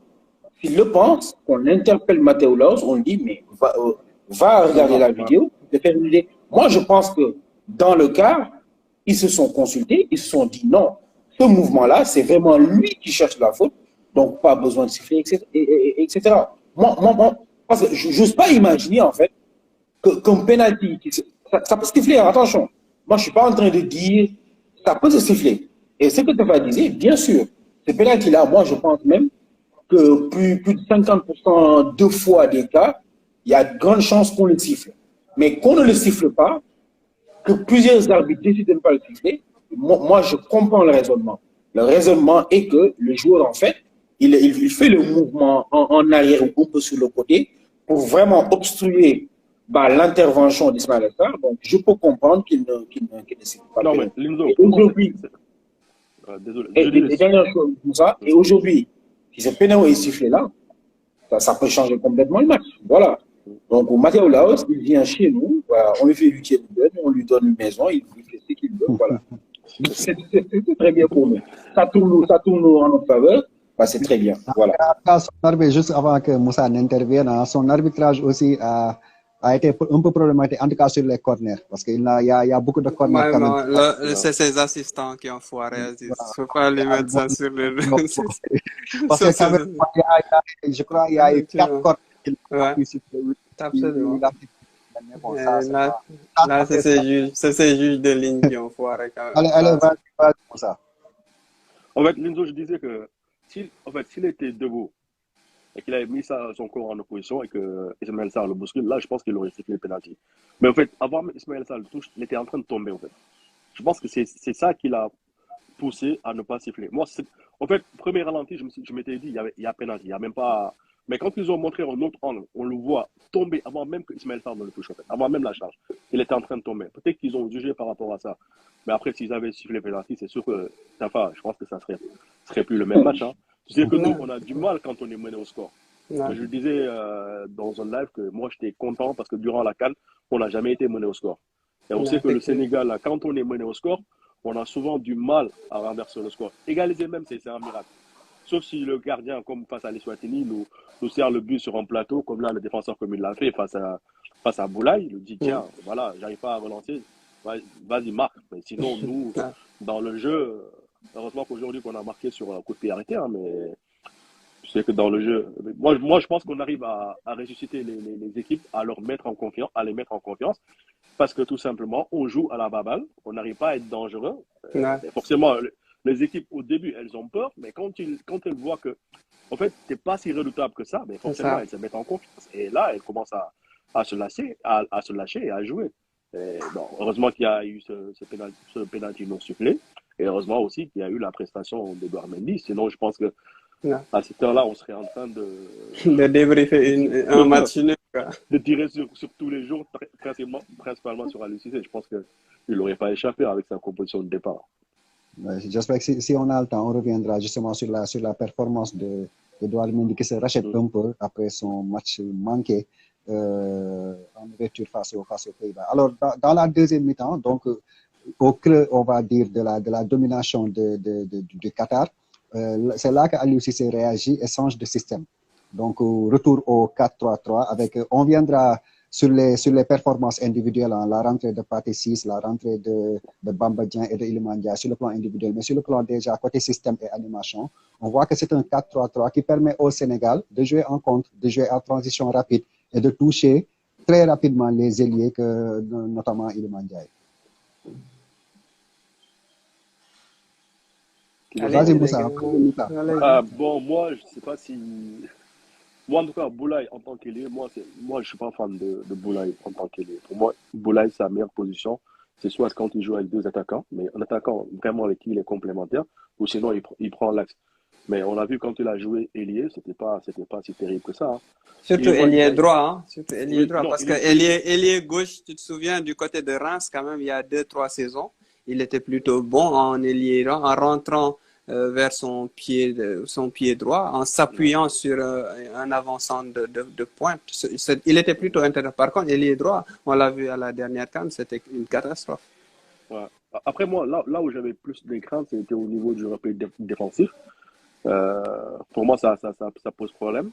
S'ils le pensent, on interpelle Matteo Laos, on dit, mais va regarder la vidéo, de faire une idée. Moi, je pense que dans le cas, ils se sont consultés, ils se sont dit, non, ce mouvement-là, c'est vraiment lui qui cherche la faute, donc pas besoin de siffler, etc. Moi, parce que je n'ose pas imaginer, en fait, qu'un penalty, ça peut siffler, attention. Moi, je ne suis pas en train de dire, ça peut se siffler. Et ce que tu vas dire, bien sûr, ce penalty-là, moi, je pense même que plus de 50% 2 fois des cas, il y a de grandes chances qu'on le siffle. Mais qu'on ne le siffle pas, que plusieurs arbitres décident de ne pas le siffler, moi, je comprends le raisonnement. Le raisonnement est que le joueur, en fait, il fait le mouvement en arrière ou un peu sur le côté pour vraiment obstruer l'intervention d'Ismaïla Sarr. Donc, je peux comprendre qu'il ne siffle pas. Non, mais Linzo, aujourd'hui, désolé. Et dernière chose, ça, et aujourd'hui, si ce pénal est sifflé là, ça peut changer complètement le match. Voilà. Donc, Matteo Laos, il vient chez nous, voilà, on lui fait du tiers de on lui donne une maison, il fait ce qu'il veut, voilà. C'est très bien pour nous. Ça tourne en notre faveur, c'est très bien. Voilà. Juste avant que Moussa n'intervienne, son arbitrage aussi a été un peu problématique, en tout cas sur les corners, parce qu'il y a beaucoup de corners. C'est ses assistants qui ont foiré. Il ne faut pas les mettre ça sur les... Parce que quand même, je crois qu'il y a eu 4 corners. Absolument. Là, c'est ces juges de ligne qui ont foiré. Allez, vas-y, Moussa. En fait, Linzo, je disais que s'il était debout et qu'il avait mis son corps en opposition et que Ismaël Sarr le bouscule, là, je pense qu'il aurait sifflé le penalty. Mais en fait, avant Ismaël Sarr le touche, il était en train de tomber, en fait. Je pense que c'est ça qui l'a poussé à ne pas siffler. Moi, en fait, premier ralenti, je m'étais dit, il y a penalty, il y a même pas. Mais quand ils ont montré un autre angle, on le voit tomber avant même que Ismaël Sarr ne le touche, en fait, avant même la charge. Il était en train de tomber. Peut-être qu'ils ont jugé par rapport à ça. Mais après, s'ils avaient sifflé penalty, c'est sûr que Tafa, je pense que ça serait plus le même match. Hein. Tu sais que nous, Non, on a du mal quand on est mené au score. non, Je disais dans un live que moi, j'étais content parce que durant la CAN, on n'a jamais été mené au score. Et on non, sait que le effectivement. Sénégal, là, quand on est mené au score, on a souvent du mal à renverser le score. Égaliser même, c'est un miracle. Sauf si le gardien, comme face à l'Eswatini, nous sert le but sur un plateau, comme là, le défenseur, comme il l'a fait face à Boulaye, il nous dit, Mm. tiens, voilà, j'arrive pas à relancer, vas-y, marque. Mais sinon, nous, Ah, dans le jeu, heureusement qu'aujourd'hui, qu'on a marqué sur un coup de pied arrêté, hein, mais je sais que dans le jeu, moi je pense qu'on arrive à ressusciter les équipes, à leur mettre en confiance, à les mettre en confiance, parce que tout simplement, on joue à la baballe, on n'arrive pas à être dangereux. ouais, Et forcément, les équipes au début, elles ont peur, mais quand elles voient que, en fait, t'es pas si redoutable que ça, mais c'est forcément, ça. elles se mettent en confiance. Et là, elles commencent à se lâcher, à se lâcher et à jouer. Et bon, heureusement qu'il y a eu ce pénalty non sifflé, et heureusement aussi qu'il y a eu la prestation d'Edouard Mendy. Sinon, je pense que Non. à cette heure-là, on serait en train De débriefer un de, match nul, quoi. de tirer sur tous les jours, principalement sur Aliou Cissé. Je pense qu'il n'aurait pas échappé avec sa composition de départ. Ouais, j'espère que si on a le temps, on reviendra justement sur la performance de Edouard Mendy qui se rachète Mm. un peu après son match manqué en ouverture face aux Pays-Bas. Alors, dans la deuxième mi-temps, donc au creux, on va dire, de la domination du Qatar, c'est là qu'Aliou Cissé réagit et change de système. Donc, retour au 4-3-3 avec, on viendra sur les performances individuelles, hein, la rentrée de Pathé 6, la rentrée de Bamba Dieng et de Iliman Ndiaye sur le plan individuel, mais sur le plan déjà côté système et animation, on voit que c'est un 4-3-3 qui permet au Sénégal de jouer en contre, de jouer en transition rapide et de toucher très rapidement les ailiers, notamment Iliman Ndiaye. Qui veut Vas-y Allez-y, parler? les Moussa, gars. Moussa. Allez-y. Bon, moi, je sais pas si. Moi, en tout cas, Boulaye en tant qu'ailier, moi, je suis pas fan de Boulaye en tant qu'ailier. Pour moi, Boulaye, sa meilleure position, c'est soit quand il joue avec deux attaquants, mais un attaquant vraiment avec qui il est complémentaire, ou sinon il prend l'axe. Mais on a vu quand il a joué ailier, c'était pas si terrible que ça. Hein. Surtout Iliman ailier Ndiaye, droit, hein. Surtout ailier oui, droit. non, Parce que ailier gauche, tu te souviens du côté de Reims, quand même, il y a 2, 3 saisons. Il était plutôt bon en ailier droit, en rentrant vers son pied droit, en ouais. s'appuyant sur un avançant de pointe. Il était plutôt intéressant. Par contre, ailier droit, on l'a vu à la dernière CAN, c'était une catastrophe. Ouais. Après, moi, là où j'avais plus de craintes, c'était au niveau du repli défensif. Pour moi, ça pose problème.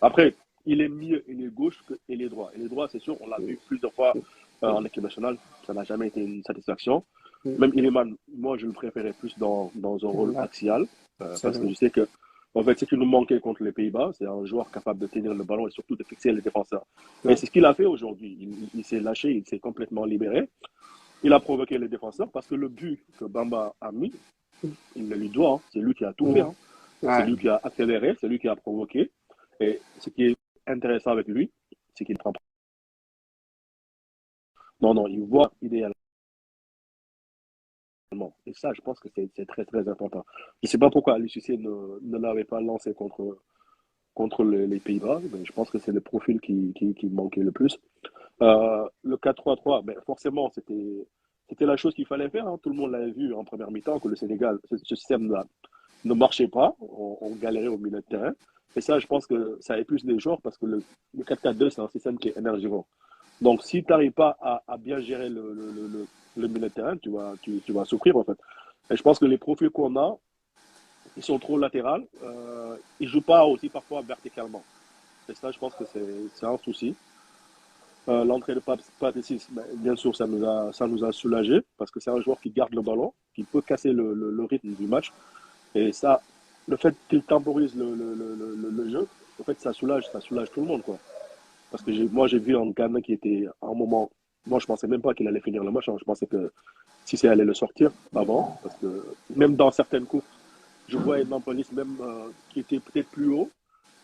Après, il est mieux il est gauche que il est droit. Il est droit, c'est sûr, on l'a vu plusieurs fois en équipe nationale, ça n'a jamais été une satisfaction. Même Iliman, moi, je le préférais plus dans un rôle Voilà, axial, parce que absolument. je sais que, en fait, ce qui nous manquait contre les Pays-Bas, c'est un joueur capable de tenir le ballon et surtout de fixer les défenseurs. Et Ouais. c'est ce qu'il a fait aujourd'hui. Il s'est lâché, il s'est complètement libéré. Il a provoqué les défenseurs parce que le but que Bamba a mis, il le lui doit. Hein. C'est lui qui a tout fait. Ouais. Hein. C'est Ouais. lui qui a accéléré, c'est lui qui a provoqué. Et ce qui est intéressant avec lui, c'est qu'il ne prend pas. Non, non, il voit idéalement. Et ça, je pense que c'est très, très important. Je ne sais pas pourquoi l'UCC ne l'avait pas lancé contre les Pays-Bas, mais je pense que c'est le profil qui manquait le plus. Le 4-3-3, ben forcément, c'était la chose qu'il fallait faire. Hein. Tout le monde l'avait vu en première mi-temps que le Sénégal, ce système-là ne marchait pas. On galérait au milieu de terrain. Et ça, je pense que ça est plus des joueurs parce que le 4-4-2, c'est un système qui est énergivore. Donc, si tu n'arrives pas à bien gérer le milieu de terrain, tu vas souffrir en fait. Et je pense que les profils qu'on a, ils sont trop latérales. Ils ne jouent pas aussi parfois verticalement. Et ça, je pense que c'est un souci. L'entrée de Patricis, ben, bien sûr, ça nous a soulagé parce que c'est un joueur qui garde le ballon, qui peut casser le rythme du match. Et ça, le fait qu'il temporise le jeu, en fait, ça soulage tout le monde, quoi. Parce que moi, j'ai vu un gamin qui était à un moment Moi, je pensais même pas qu'il allait finir le match, hein. Je pensais que Cissé allait le sortir avant, parce que même dans certaines courses, je voyais Nampalys même qui était peut-être plus haut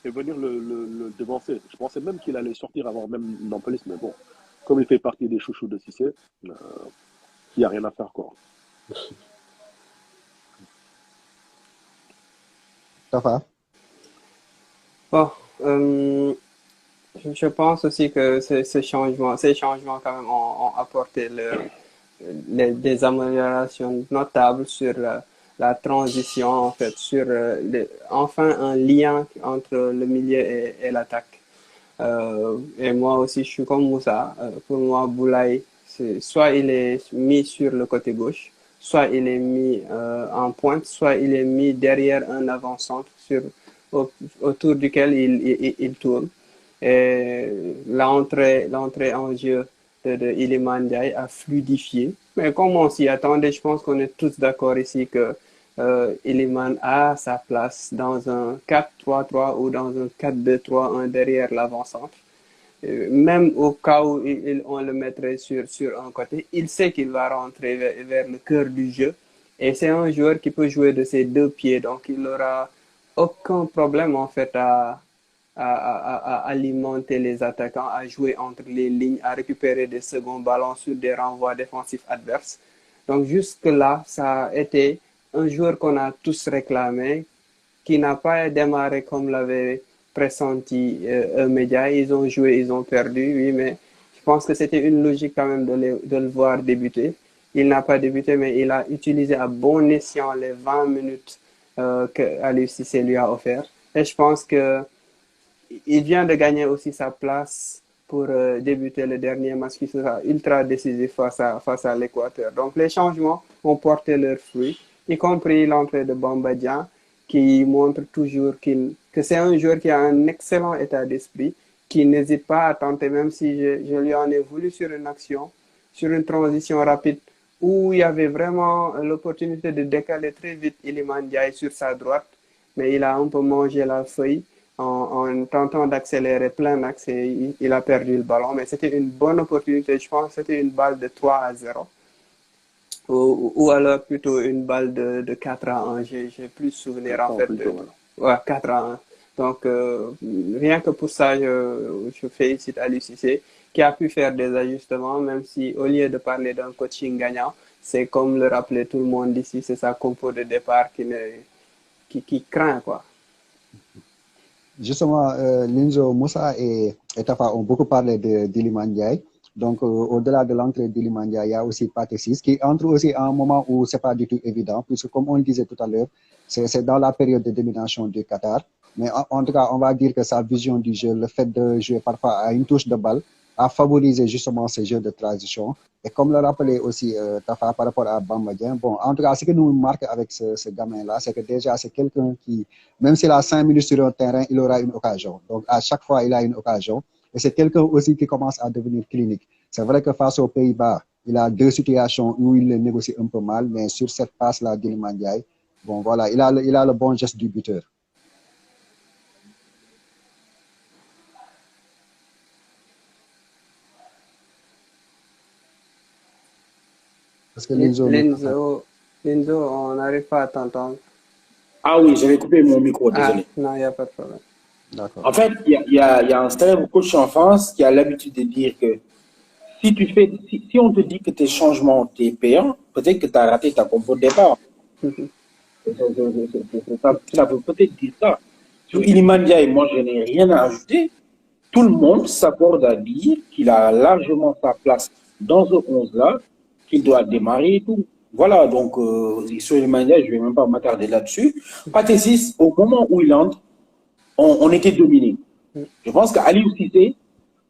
et venir le devancer. Je pensais même qu'il allait sortir avant même Nampalys, mais bon, comme il fait partie des chouchous de Cissé, il n'y a rien à faire, quoi. Tafa. Bon, je pense aussi que ces changements quand même ont apporté des améliorations notables sur la transition, en fait, sur enfin un lien entre le milieu et l'attaque. Et moi aussi, je suis comme Moussa. Pour moi, Boulaye, soit il est mis sur le côté gauche, soit il est mis en pointe, soit il est mis derrière un avant-centre au- autour duquel il tourne. Et l'entrée en jeu de Iliman Ndiaye a fluidifié. Mais comme on s'y attendait, je pense qu'on est tous d'accord ici que Iliman a sa place dans un 4-3-3 ou dans un 4-2-3-1 derrière l'avant-centre. Même au cas où on le mettrait sur un côté, il sait qu'il va rentrer vers le cœur du jeu. Et c'est un joueur qui peut jouer de ses deux pieds. Donc, il n'aura aucun problème, en fait, à alimenter les attaquants, à jouer entre les lignes, à récupérer des seconds ballons sur des renvois défensifs adverses. Donc, jusque-là, ça a été un joueur qu'on a tous réclamé, qui n'a pas démarré comme l'avait pressenti Média. Ils ont joué, ils ont perdu, oui, mais je pense que c'était une logique quand même de le voir débuter. Il n'a pas débuté, mais il a utilisé à bon escient les 20 minutes que Aliou Cissé lui a offert. Et je pense que il vient de gagner aussi sa place pour débuter le dernier match qui sera ultra décisif face à l'Équateur. Donc les changements ont porté leurs fruits, y compris l'entrée de Bamba Dieng, qui montre toujours que c'est un joueur qui a un excellent état d'esprit, qui n'hésite pas à tenter, même si je lui en ai voulu sur une action, sur une transition rapide, où il y avait vraiment l'opportunité de décaler très vite Iliman Ndiaye sur sa droite, mais il a un peu mangé la feuille en tentant d'accélérer plein axe et il a perdu le ballon. Mais c'était une bonne opportunité, je pense que c'était une balle de 3-0 ou alors plutôt une balle de 4-1. J'ai plus souvenir en fait Plutôt, voilà. ouais, 4-1. Donc rien que pour ça, je félicite Aliou Cissé qui a pu faire des ajustements, même si au lieu de parler d'un coaching gagnant, c'est comme le rappelait tout le monde ici, c'est sa compo de départ qui craint, quoi. Justement, Linzo, Moussa et Tafa ont beaucoup parlé d'Iliman Ndiaye. Donc, au-delà de l'entrée d'Iliman Ndiaye, il y a aussi Pathé Ciss qui entre aussi à un moment où c'est pas du tout évident, puisque comme on le disait tout à l'heure, c'est dans la période de domination du Qatar. Mais en tout cas, on va dire que sa vision du jeu, le fait de jouer parfois à une touche de balle, a favorisé justement ce jeu de transition. Et comme le rappelait aussi Tafa par rapport à Bamba Dieng, bon, en tout cas, ce qui nous marque avec ce gamin-là, c'est que déjà, c'est quelqu'un qui, même s'il a 5 minutes sur un terrain, il aura une occasion. Donc, à chaque fois, il a une occasion. Et c'est quelqu'un aussi qui commence à devenir clinique. C'est vrai que face aux Pays-Bas, il a deux situations où il négocie un peu mal, mais sur cette passe-là d'Iliman Ndiaye, bon, voilà, il a le bon geste du buteur. Parce que Linzo, on n'arrive pas à t'entendre. Ah oui, j'avais coupé mon micro, Ah, désolé. non, il n'y a pas de problème. D'accord. En fait, il y a un célèbre coach en France qui a l'habitude de dire que si on te dit que tes changements t'es payant, peut-être que tu as raté ta compo de départ. Ça peut peut-être dire ça. Sur Iliman Ndiaye, moi, je n'ai rien à ajouter. Tout le monde s'accorde à dire qu'il a largement sa place dans ce 11-là, qu'il doit démarrer et tout. Voilà, donc sur Iliman Ndiaye, je ne vais même pas m'attarder là-dessus. Pathé Ciss, au moment où il entre, on était dominé. Je pense qu'Aliou Cissé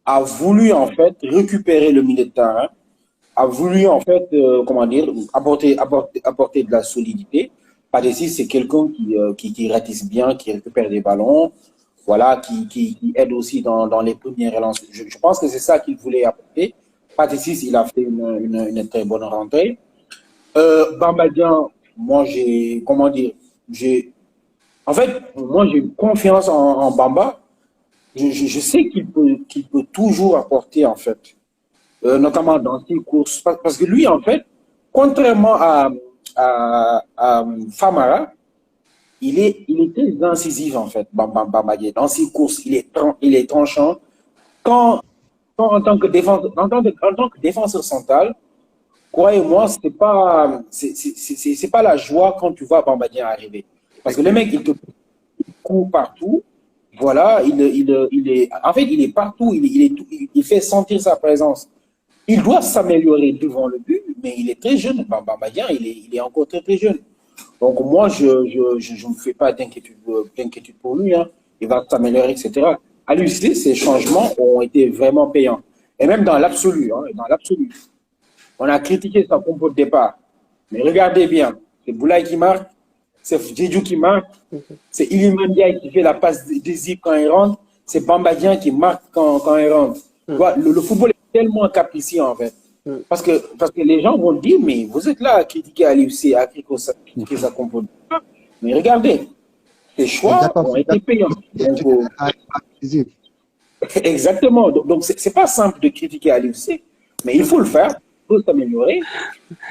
a voulu en fait récupérer le milieu de terrain, a voulu en fait, comment dire, apporter de la solidité. Pathé Ciss, c'est quelqu'un qui ratisse bien, qui récupère des ballons, voilà, qui aide aussi dans les premières relances. Je pense que c'est ça qu'il voulait apporter. Pathé Ciss, il a fait une très bonne rentrée. Bamba Dieng, moi j'ai, comment dire, en fait, moi j'ai confiance en Bamba. Je sais qu'il peut toujours apporter en fait notamment dans ses courses. Parce que lui, en fait, contrairement à Famara, il est très incisif, en fait, Bamba Dieng. Dans ses courses, il est tranchant. Quand, en tant que défenseur central, croyez-moi, c'est pas la joie quand tu vois Bamba Dieng arriver. Parce que le mec, il te court partout. Voilà, en fait, il est partout. Il fait sentir sa présence. Il doit s'améliorer devant le but, mais il est très jeune. Bamba Dieng, il est encore très, très jeune. Donc, moi, je ne me fais pas d'inquiétude pour lui, hein. Il va s'améliorer, etc. À l'UC, ces changements ont été vraiment payants. Et même dans l'absolu, hein, dans l'absolu. On a critiqué sa compo de départ. Mais regardez bien, c'est Boulaye qui marque, c'est Djedju qui marque, c'est Iliman Ndiaye qui fait la passe décisive quand il rentre, c'est Bamba Dieng qui marque quand il rentre. Le football est tellement capricieux, en fait. Parce que les gens vont dire, mais vous êtes là à critiquer à l'UFC, à critiquer sa compo de départ. Mais regardez, ces choix ont été payants. Exactement. Donc c'est pas simple de critiquer à l'UFC, mais il faut le faire, il faut s'améliorer.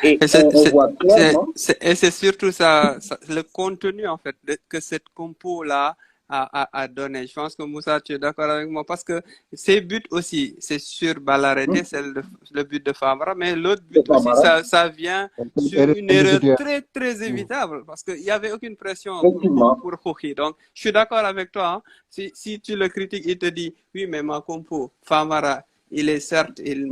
Et on voit clairement. Et c'est surtout ça, le contenu, en fait, que cette compo-là a donné. Je pense que Moussa, tu es d'accord avec moi, parce que ces buts aussi, c'est sur balle arrêtée, c'est le but de Famara, mais l'autre but aussi, ça vient sur une erreur très, très évitable, parce qu'il n'y avait aucune pression pour Khouki. Donc, je suis d'accord avec toi, hein. Si tu le critiques, il te dit, oui, mais ma compo, Famara, il est certes, il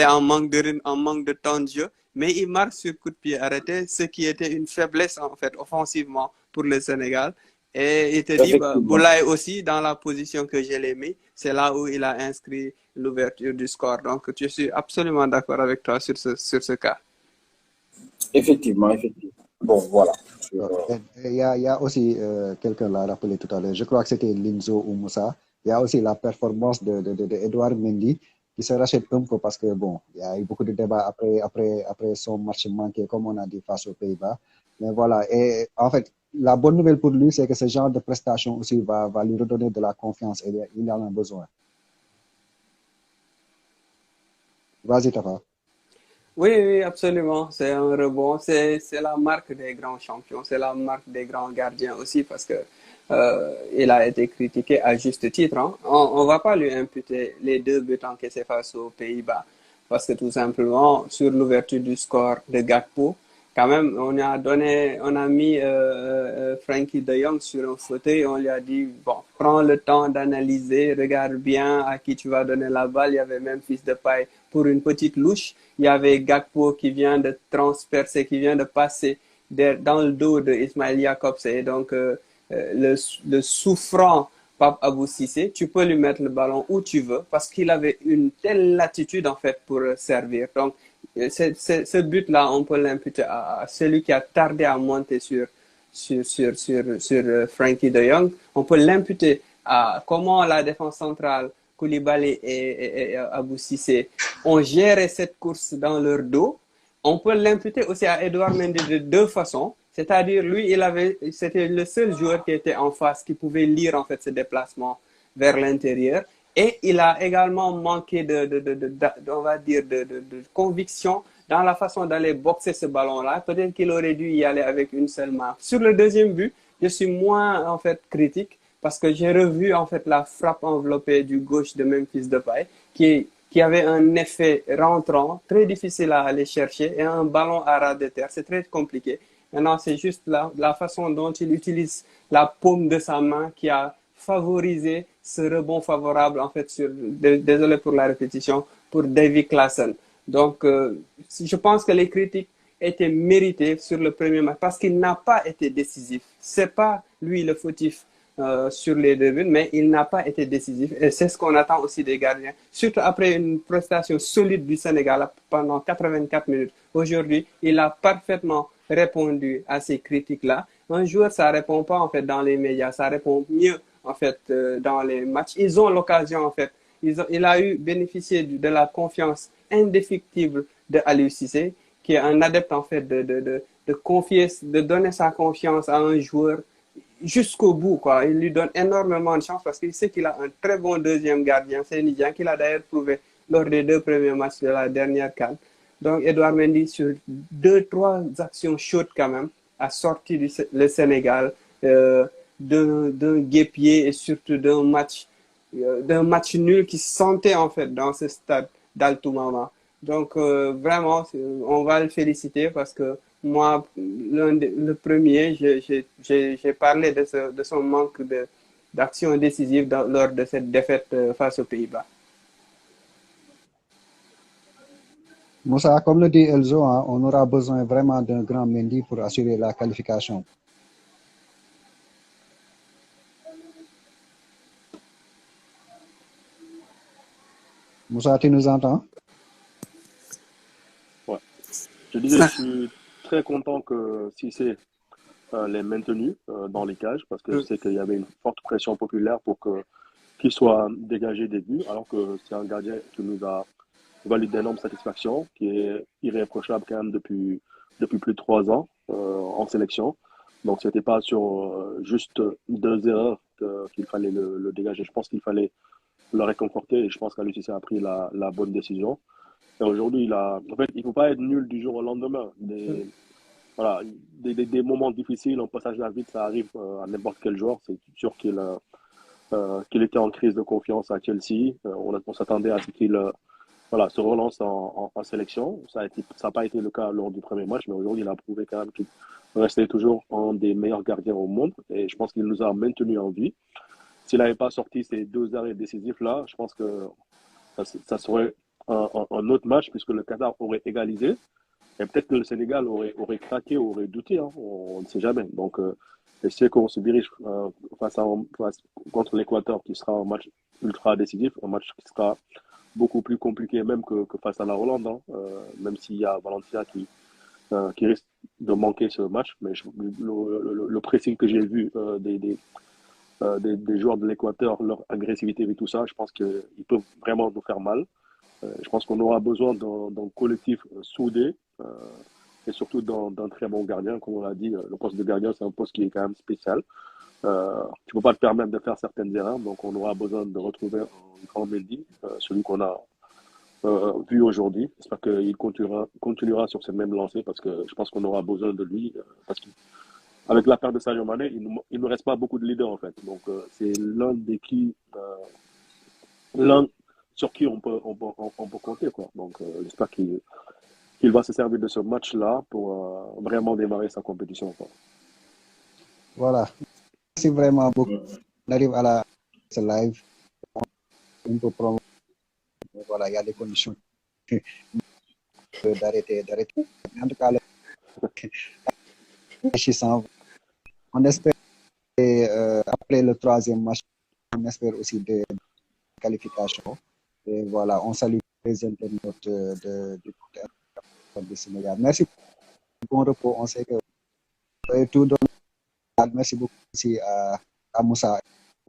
est en manque de temps de jeu, mais il marque sur coup de pied arrêté, ce qui était une faiblesse, en fait, offensivement pour le Sénégal. Et il te dit, Boulaye aussi, dans la position que je l'ai mis, c'est là où il a inscrit l'ouverture du score. Donc, je suis absolument d'accord avec toi sur ce cas. Effectivement. Bon, voilà. Il y a aussi, quelqu'un l'a rappelé tout à l'heure, je crois que c'était Linzo ou Moussa. Il y a aussi la performance de Edouard Mendy qui se rachète un peu parce que, bon, il y a eu beaucoup de débats après son match manqué, comme on a dit, face aux Pays-Bas. Mais voilà, et en fait, la bonne nouvelle pour lui, c'est que ce genre de prestation aussi va lui redonner de la confiance et il en a besoin. Vas-y, Tafa. Oui, absolument. C'est un rebond. C'est la marque des grands champions. C'est la marque des grands gardiens aussi parce que il a été critiqué à juste titre, hein. On va pas lui imputer les 2 buts encaissés face aux Pays-Bas parce que tout simplement, sur l'ouverture du score de Gakpo, quand même, on a mis Frenkie de Jong sur un fauteuil, on lui a dit, bon, prends le temps d'analyser, regarde bien à qui tu vas donner la balle. Il y avait Memphis Depay pour une petite louche. Il y avait Gakpo qui vient de transpercer, qui vient de passer dans le dos de Ismail Jakobs. Et donc, le souffrant Pape Abou Cissé, tu peux lui mettre le ballon où tu veux parce qu'il avait une telle latitude, en fait, pour servir. Donc, ce but-là, on peut l'imputer à celui qui a tardé à monter sur Frenkie de Jong. On peut l'imputer à comment la défense centrale, Koulibaly et Abou Cissé, ont géré cette course dans leur dos. On peut l'imputer aussi à Edouard Mendy de 2 façons. C'est-à-dire, lui, c'était le seul joueur qui était en face, qui pouvait lire, en fait, ses déplacements vers l'intérieur. Et il a également manqué on va dire, de conviction dans la façon d'aller boxer ce ballon-là. Peut-être qu'il aurait dû y aller avec une seule main. Sur le deuxième but, je suis moins, en fait, critique parce que j'ai revu, en fait, la frappe enveloppée du gauche de Memphis Depay qui avait un effet rentrant, très difficile à aller chercher et un ballon à ras de terre. C'est très compliqué. Maintenant, c'est juste la façon dont il utilise la paume de sa main qui a favorisé ce rebond favorable, en fait, désolé pour la répétition, pour Davy Klaassen. Donc, je pense que les critiques étaient méritées sur le premier match parce qu'il n'a pas été décisif. C'est pas lui le fautif sur les 2 buts, mais il n'a pas été décisif. Et c'est ce qu'on attend aussi des gardiens, surtout après une prestation solide du Sénégal pendant 84 minutes. Aujourd'hui, il a parfaitement répondu à ces critiques-là. Un joueur, ça répond pas, en fait, dans les médias, ça répond mieux, en fait, dans les matchs. Ils ont l'occasion, en fait. Il a bénéficié de la confiance indéfectible de Aliou Cissé, qui est un adepte, en fait, de donner sa confiance à un joueur jusqu'au bout, quoi. Il lui donne énormément de chance parce qu'il sait qu'il a un très bon deuxième gardien, c'est Nidjan, qu'il a d'ailleurs prouvé lors des 2 premiers matchs de la dernière CAN. Donc, Edouard Mendy, sur 2-3 actions chaudes quand même, a sorti le Sénégal d'un guêpier et surtout d'un match nul qui se sentait en fait dans ce stade d'Altoumama. Donc, vraiment, on va le féliciter parce que moi, le premier, j'ai parlé de son manque d'action décisive lors de cette défaite face aux Pays-Bas. Moussa, comme le dit Elzo, hein, on aura besoin vraiment d'un grand Mendy pour assurer la qualification. Moussa, tu nous entends? Ouais. Je disais, je suis très content que Cissé l'ait maintenu dans les cages parce que je sais qu'il y avait une forte pression populaire pour qu'il soit dégagé des buts, alors que c'est un gardien qui nous a valu d'énormes satisfactions, qui est irréprochable quand même depuis plus de 3 ans en sélection. Donc c'était pas sur juste 2 erreurs qu'il fallait le dégager. Je pense qu'il fallait le réconforter et je pense qu'Aliou Cissé a pris la bonne décision. Et aujourd'hui, en fait, il ne faut pas être nul du jour au lendemain. Voilà, des moments difficiles, un passage à vide, ça arrive à n'importe quel joueur. C'est sûr qu'il était en crise de confiance à Chelsea. On s'attendait à ce qu'il se relance en sélection. Ça n'a pas été le cas lors du premier match, mais aujourd'hui, il a prouvé quand même qu'il restait toujours un des meilleurs gardiens au monde. Et je pense qu'il nous a maintenus en vie. S'il n'avait pas sorti ces 2 arrêts décisifs-là, je pense que ça serait un autre match puisque le Qatar aurait égalisé. Et peut-être que le Sénégal aurait craqué, aurait douté, hein, on ne sait jamais. Donc, je sais qu'on se dirige contre l'Équateur, qui sera un match ultra décisif, un match qui sera beaucoup plus compliqué même que face à la Hollande, hein, même s'il y a Valencia qui risque de manquer ce match. Mais le pressing que j'ai vu des joueurs de l'Équateur, leur agressivité et tout ça, je pense qu'ils peuvent vraiment nous faire mal. Je pense qu'on aura besoin d'un collectif soudé et surtout d'un très bon gardien. Comme on l'a dit, le poste de gardien, c'est un poste qui est quand même spécial. Tu ne peux pas te permettre de faire certaines erreurs, donc on aura besoin de retrouver un grand Mendy, celui qu'on a vu aujourd'hui. J'espère qu'il continuera sur cette même lancée parce que je pense qu'on aura besoin de lui. Parce qu'avec la perte de Sadio Mané, il ne reste pas beaucoup de leaders en fait. Donc c'est l'un sur qui on peut compter, quoi. Donc j'espère qu'il va se servir de ce match-là pour vraiment démarrer sa compétition, quoi. Voilà. Merci vraiment beaucoup. On arrive à ce live. On peut prendre. Voilà, il y a des conditions d'arrêter. En tout cas, on espère après le 3e match, on espère aussi des qualifications. Et voilà, on salue les internautes du Sénégal. Merci. Bon repos. On sait que vous avez tout donné. Merci beaucoup aussi à Moussa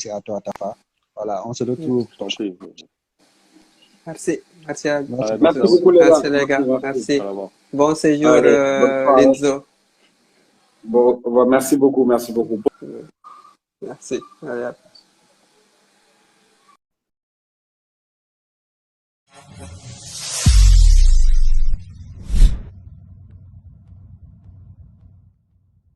et à toi, Tafa. Voilà, on se retrouve. Merci. Merci à vous. Merci beaucoup, les gars. Merci, les gars. Merci. Bon séjour, Lenzo. Bon, merci beaucoup. Merci. Allez,